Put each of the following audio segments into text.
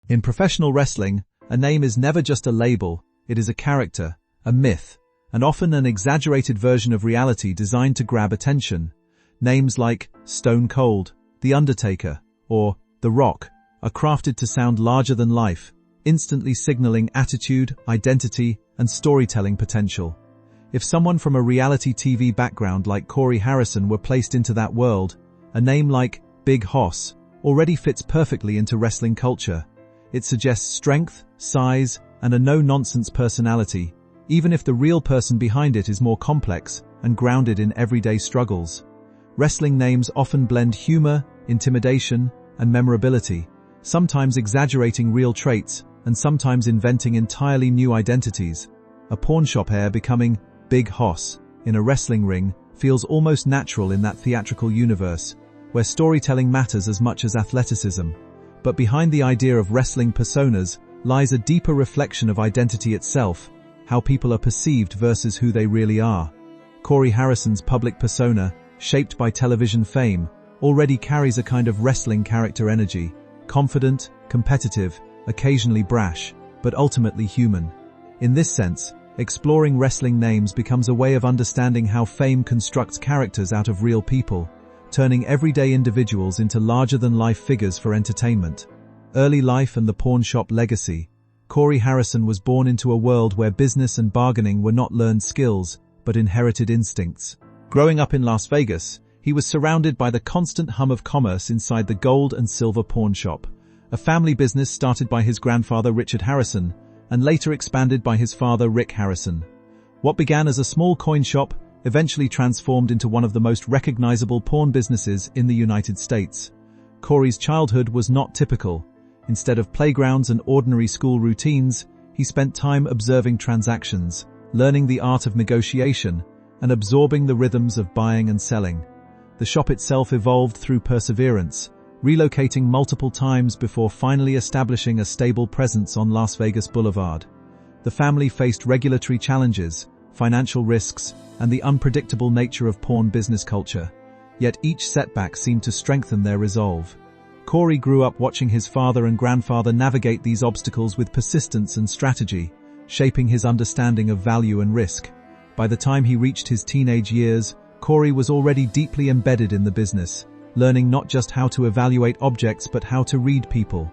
In professional wrestling, a name is never just a label, it is a character, a myth, and often an exaggerated version of reality designed to grab attention. Names like Stone Cold, The Undertaker, or The Rock are crafted to sound larger than life, instantly signaling attitude, identity, and storytelling potential. If someone from a reality TV background like Corey Harrison were placed into that world, a name like Big Hoss already fits perfectly into wrestling culture. It suggests strength, size, and a no-nonsense personality, even if the real person behind it is more complex and grounded in everyday struggles. Wrestling names often blend humor, intimidation, and memorability, sometimes exaggerating real traits and sometimes inventing entirely new identities. A pawnshop heir becoming Big Hoss in a wrestling ring feels almost natural in that theatrical universe, where storytelling matters as much as athleticism. But behind the idea of wrestling personas lies a deeper reflection of identity itself, how people are perceived versus who they really are. Corey Harrison's public persona, shaped by television fame, already carries a kind of wrestling character energy, confident, competitive, occasionally brash, but ultimately human. In this sense, exploring wrestling names becomes a way of understanding how fame constructs characters out of real people, turning everyday individuals into larger-than-life figures for entertainment. Early life and the pawnshop legacy. Corey Harrison was born into a world where business and bargaining were not learned skills, but inherited instincts. Growing up in Las Vegas, he was surrounded by the constant hum of commerce inside the gold and silver pawnshop, a family business started by his grandfather Richard Harrison, and later expanded by his father Rick Harrison. What began as a small coin shop eventually transformed into one of the most recognizable pawn businesses in the United States. Corey's childhood was not typical. Instead of playgrounds and ordinary school routines, he spent time observing transactions, learning the art of negotiation, and absorbing the rhythms of buying and selling. The shop itself evolved through perseverance, relocating multiple times before finally establishing a stable presence on Las Vegas Boulevard. The family faced regulatory challenges, financial risks, and the unpredictable nature of pawn business culture. Yet each setback seemed to strengthen their resolve. Corey grew up watching his father and grandfather navigate these obstacles with persistence and strategy, shaping his understanding of value and risk. By the time he reached his teenage years, Corey was already deeply embedded in the business, learning not just how to evaluate objects but how to read people.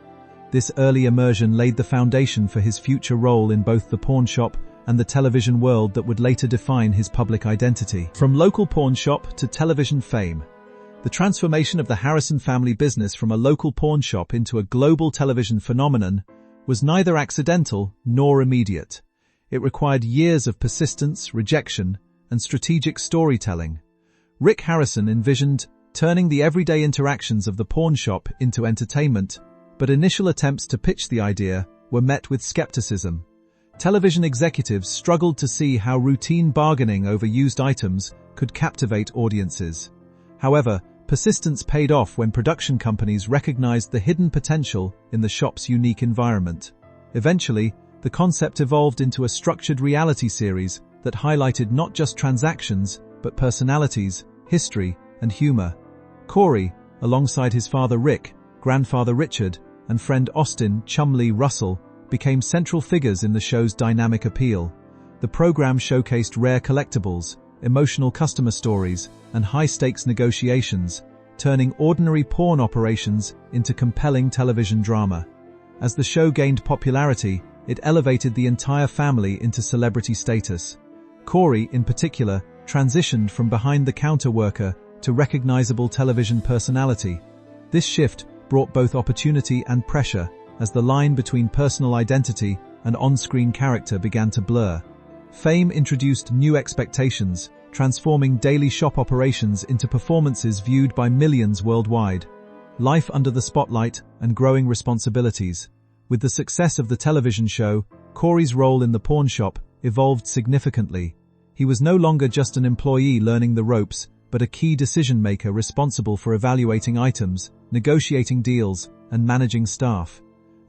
This early immersion laid the foundation for his future role in both the pawnshop and the television world that would later define his public identity. From local pawnshop to television fame, the transformation of the Harrison family business from a local pawnshop into a global television phenomenon was neither accidental nor immediate. It required years of persistence, rejection, and strategic storytelling. Rick Harrison envisioned turning the everyday interactions of the pawnshop into entertainment, but initial attempts to pitch the idea were met with skepticism. Television executives struggled to see how routine bargaining over used items could captivate audiences. However, persistence paid off when production companies recognized the hidden potential in the shop's unique environment. Eventually, the concept evolved into a structured reality series that highlighted not just transactions, but personalities, history, and humor. Corey, alongside his father Rick, grandfather Richard, and friend Austin Chumley Russell, became central figures in the show's dynamic appeal. The program showcased rare collectibles, emotional customer stories, and high-stakes negotiations, turning ordinary pawn operations into compelling television drama. As the show gained popularity, it elevated the entire family into celebrity status. Corey, in particular, transitioned from behind-the-counter worker to recognizable television personality. This shift brought both opportunity and pressure, as the line between personal identity and on-screen character began to blur. Fame introduced new expectations, transforming daily shop operations into performances viewed by millions worldwide. Life under the spotlight and growing responsibilities. With the success of the television show, Corey's role in the pawnshop evolved significantly. He was no longer just an employee learning the ropes, but a key decision-maker responsible for evaluating items, negotiating deals, and managing staff.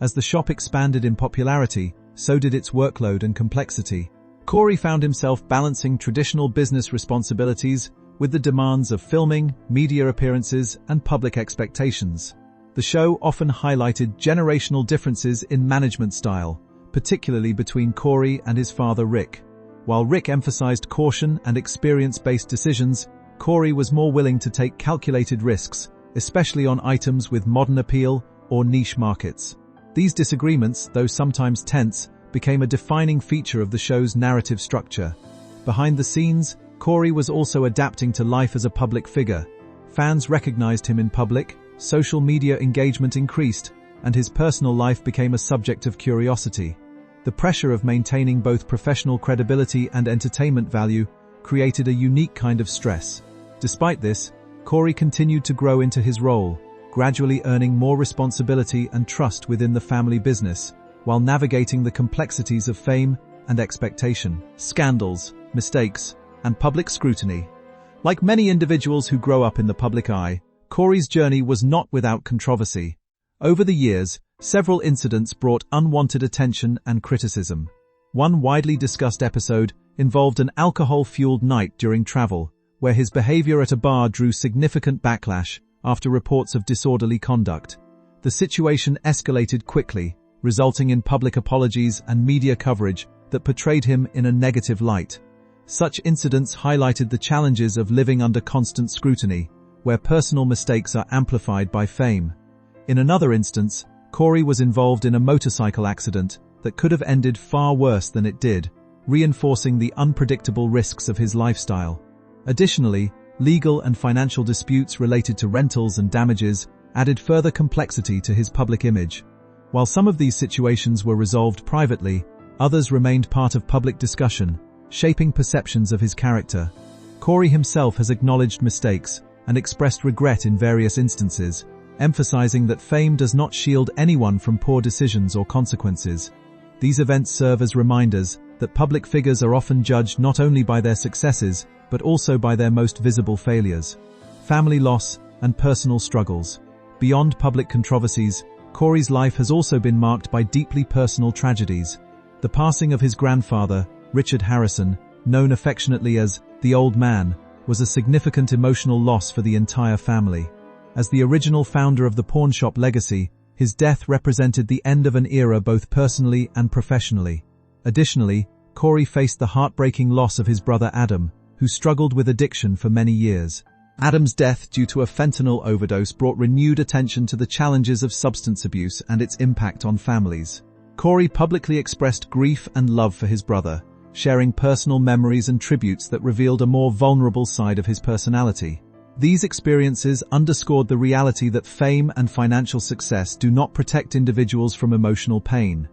As the shop expanded in popularity, so did its workload and complexity. Corey found himself balancing traditional business responsibilities with the demands of filming, media appearances, and public expectations. The show often highlighted generational differences in management style, particularly between Corey and his father Rick. While Rick emphasized caution and experience-based decisions, Corey was more willing to take calculated risks, especially on items with modern appeal or niche markets. These disagreements, though sometimes tense, became a defining feature of the show's narrative structure. Behind the scenes, Corey was also adapting to life as a public figure. Fans recognized him in public, social media engagement increased, and his personal life became a subject of curiosity. The pressure of maintaining both professional credibility and entertainment value created a unique kind of stress. Despite this, Corey continued to grow into his role, gradually earning more responsibility and trust within the family business, while navigating the complexities of fame and expectation, scandals, mistakes, and public scrutiny. Like many individuals who grow up in the public eye, Corey's journey was not without controversy. Over the years, several incidents brought unwanted attention and criticism. One widely discussed episode involved an alcohol-fueled night during travel, where his behavior at a bar drew significant backlash after reports of disorderly conduct. The situation escalated quickly, resulting in public apologies and media coverage that portrayed him in a negative light. Such incidents highlighted the challenges of living under constant scrutiny, where personal mistakes are amplified by fame. In another instance, Corey was involved in a motorcycle accident that could have ended far worse than it did, reinforcing the unpredictable risks of his lifestyle. Additionally, legal and financial disputes related to rentals and damages added further complexity to his public image. While some of these situations were resolved privately, others remained part of public discussion, shaping perceptions of his character. Corey himself has acknowledged mistakes and expressed regret in various instances, emphasizing that fame does not shield anyone from poor decisions or consequences. These events serve as reminders that public figures are often judged not only by their successes, but also by their most visible failures. Family loss and personal struggles. Beyond public controversies, Corey's life has also been marked by deeply personal tragedies. The passing of his grandfather, Richard Harrison, known affectionately as the Old Man, was a significant emotional loss for the entire family. As the original founder of the pawnshop legacy, his death represented the end of an era both personally and professionally. Additionally, Corey faced the heartbreaking loss of his brother Adam, who struggled with addiction for many years. Adam's death due to a fentanyl overdose brought renewed attention to the challenges of substance abuse and its impact on families. Corey publicly expressed grief and love for his brother, sharing personal memories and tributes that revealed a more vulnerable side of his personality. These experiences underscored the reality that fame and financial success do not protect individuals from emotional pain.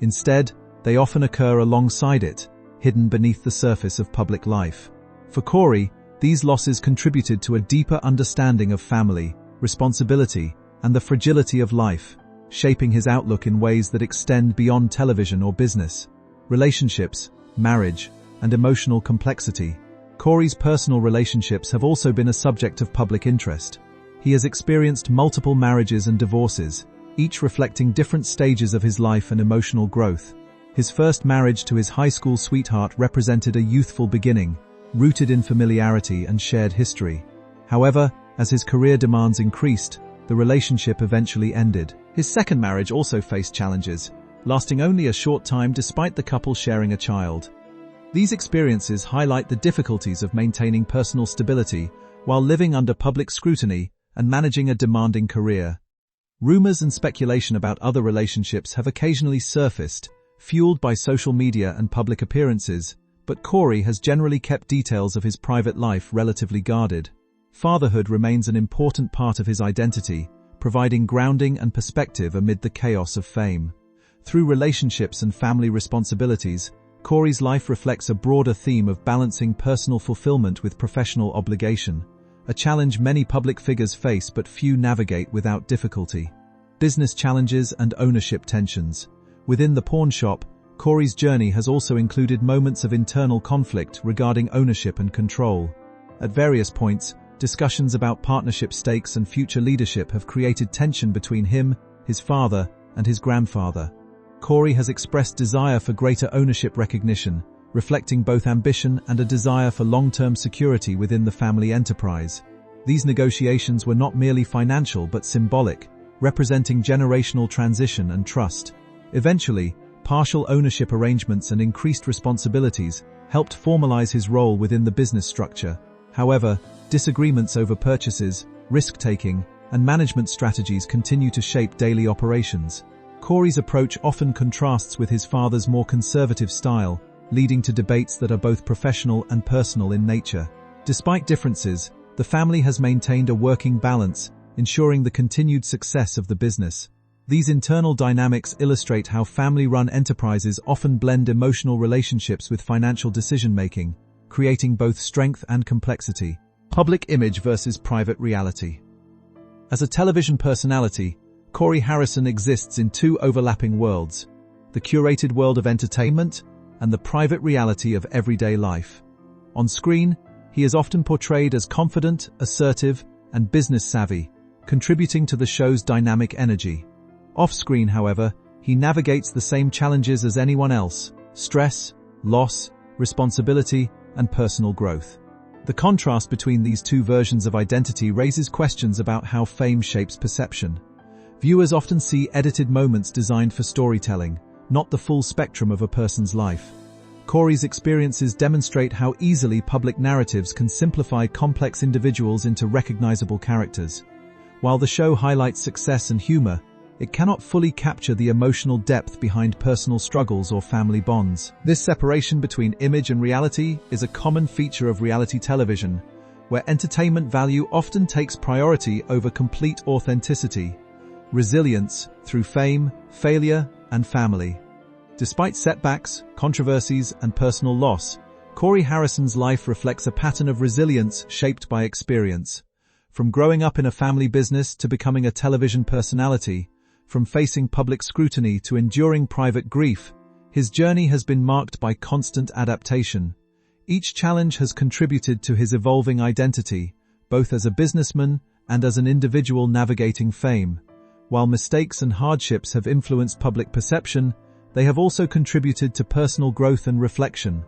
Instead, they often occur alongside it, hidden beneath the surface of public life. For Corey, these losses contributed to a deeper understanding of family, responsibility, and the fragility of life, shaping his outlook in ways that extend beyond television or business. Relationships, marriage, and emotional complexity. Corey's personal relationships have also been a subject of public interest. He has experienced multiple marriages and divorces, each reflecting different stages of his life and emotional growth. His first marriage to his high school sweetheart represented a youthful beginning, rooted in familiarity and shared history. However, as his career demands increased, the relationship eventually ended. His second marriage also faced challenges, lasting only a short time despite the couple sharing a child. These experiences highlight the difficulties of maintaining personal stability while living under public scrutiny and managing a demanding career. Rumors and speculation about other relationships have occasionally surfaced, fueled by social media and public appearances, but Corey has generally kept details of his private life relatively guarded. Fatherhood remains an important part of his identity, providing grounding and perspective amid the chaos of fame. Through relationships and family responsibilities, Corey's life reflects a broader theme of balancing personal fulfillment with professional obligation, a challenge many public figures face but few navigate without difficulty. Business challenges and ownership tensions. Within the pawnshop, Corey's journey has also included moments of internal conflict regarding ownership and control. At various points, discussions about partnership stakes and future leadership have created tension between him, his father, and his grandfather. Corey has expressed desire for greater ownership recognition, reflecting both ambition and a desire for long-term security within the family enterprise. These negotiations were not merely financial but symbolic, representing generational transition and trust. Eventually, partial ownership arrangements and increased responsibilities helped formalize his role within the business structure. However, disagreements over purchases, risk-taking, and management strategies continue to shape daily operations. Corey's approach often contrasts with his father's more conservative style, leading to debates that are both professional and personal in nature. Despite differences, the family has maintained a working balance, ensuring the continued success of the business. These internal dynamics illustrate how family-run enterprises often blend emotional relationships with financial decision-making, creating both strength and complexity. Public image versus private reality. As a television personality, Corey Harrison exists in two overlapping worlds: the curated world of entertainment and the private reality of everyday life. On screen, he is often portrayed as confident, assertive, and business-savvy, contributing to the show's dynamic energy. Off-screen, however, he navigates the same challenges as anyone else: stress, loss, responsibility, and personal growth. The contrast between these two versions of identity raises questions about how fame shapes perception. Viewers often see edited moments designed for storytelling, not the full spectrum of a person's life. Corey's experiences demonstrate how easily public narratives can simplify complex individuals into recognizable characters. While the show highlights success and humor, it cannot fully capture the emotional depth behind personal struggles or family bonds. This separation between image and reality is a common feature of reality television, where entertainment value often takes priority over complete authenticity. Resilience through fame, failure, and family. Despite setbacks, controversies, and personal loss, Corey Harrison's life reflects a pattern of resilience shaped by experience. From growing up in a family business to becoming a television personality, from facing public scrutiny to enduring private grief, his journey has been marked by constant adaptation. Each challenge has contributed to his evolving identity, both as a businessman and as an individual navigating fame. While mistakes and hardships have influenced public perception, they have also contributed to personal growth and reflection.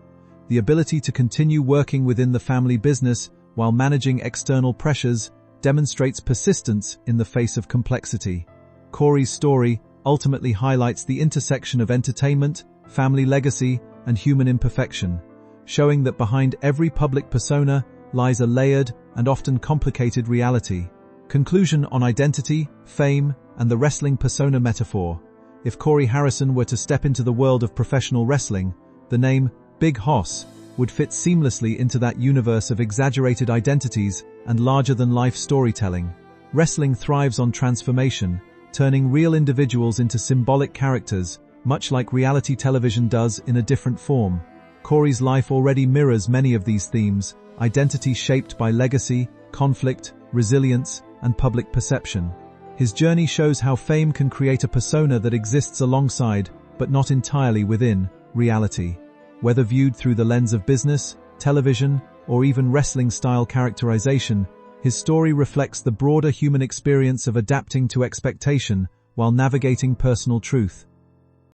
The ability to continue working within the family business while managing external pressures demonstrates persistence in the face of complexity. Corey's story ultimately highlights the intersection of entertainment, family legacy, and human imperfection, showing that behind every public persona lies a layered and often complicated reality. Conclusion on identity, fame, and the wrestling persona metaphor. If Corey Harrison were to step into the world of professional wrestling, the name Big Hoss would fit seamlessly into that universe of exaggerated identities and larger-than-life storytelling. Wrestling thrives on transformation, turning real individuals into symbolic characters, much like reality television does in a different form. Corey's life already mirrors many of these themes: identity shaped by legacy, conflict, resilience, and public perception. His journey shows how fame can create a persona that exists alongside, but not entirely within, reality. Whether viewed through the lens of business, television, or even wrestling-style characterization, his story reflects the broader human experience of adapting to expectation while navigating personal truth.